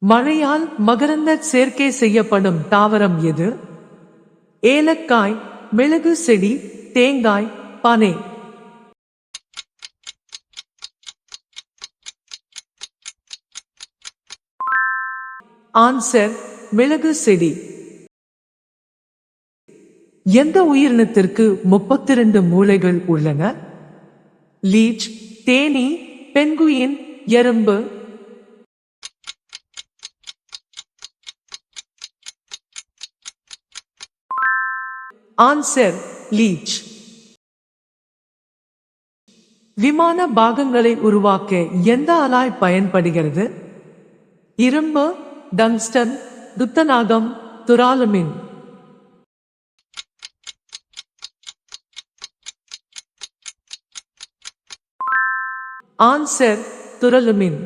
மழையால் மகரந்த சேர்க்கை செய்யப்படும் தாவரம் எது? ஏலக்காய், மிளகு செடி, தேங்காய், பனை. ஆன்சர் மிளகு செடி. எந்த உயிரினத்திற்கு 32 மூளைகள் உள்ளன? லீச், தேனீ, பென்குயின், எறும்பு. Answer leech. விமான பாகங்களை உருவாக்க எந்த அலாய் பயன்படுகிறது? இரும்பு, டங்ஸ்டன், துத்தநாகம், துராலுமின். ஆன்சர் துரலுமின்.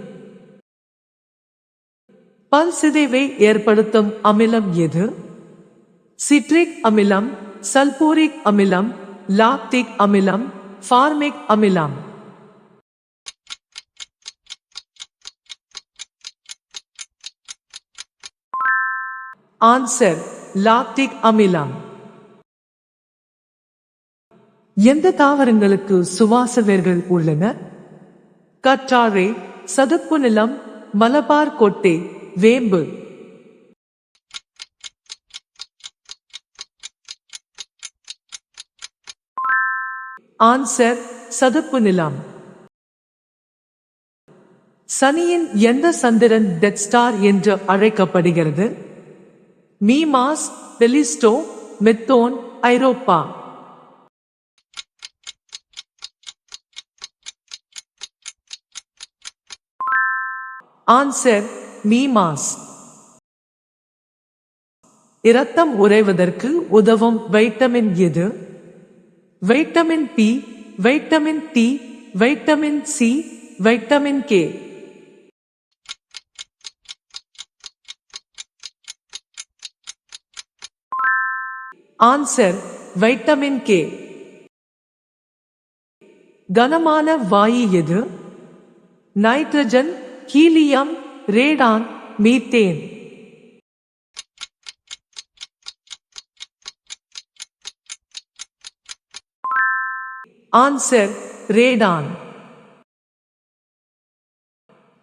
பல் சிதைவை ஏற்படுத்தும் அமிலம் எது? சிட்ரிக் அமிலம், சல்பூரிக் அமிலம், லாக்டிக் அமிலம், ஃபார்மிக் அமிலம். ஆன்சர் லாக்டிக் அமிலம். எந்த தாவரங்களுக்கு சுவாச வேர்கள் உள்ளன? கற்றாழை, சதுப்பு நிலம், மலபார் கொட்டை, வேம்பு. ஆன்சர் சதுப்பு நிலம். சனியின் எந்த சந்திரன் டெத் ஸ்டார் என்று அழைக்கப்படுகிறது? மீமாஸ், பெலிஸ்டோ, மெத்தோன், ஐரோப்பா. Answer Mimas. இரத்தம் உறைவதற்கு உதவும் வைட்டமின் எது? Vitamin B, vitamin D, vitamin C, vitamin K. Answer vitamin K. கனமான வாயு எது? Nitrogen, helium, radon, methane. Answer radon.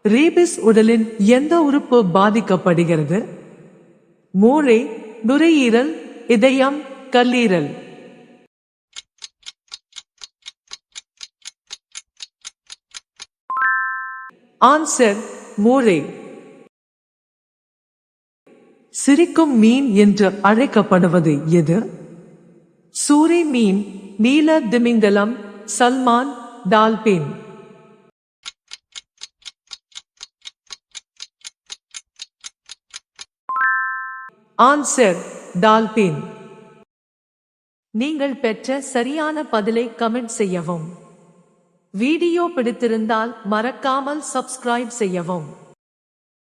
Rabies உடலின் எந்த உறுப்பு பாதிக்கப்படுகிறது? மூளை, நுரையீரல், இதயம், கல்லீரல். ஆன்சர் மூளை. சிரிக்கும் மீன் என்று அழைக்கப்படுவது எது? சூரி மீன், நீல திமிங்கலம், சல்மான், டால்பின். Answer dolphin. நீங்கள் பெற்ற சரியான பதிலை கமெண்ட் செய்யவும். வீடியோ பிடித்திருந்தால் மறக்காமல் சப்ஸ்கிரைப் செய்யவும்.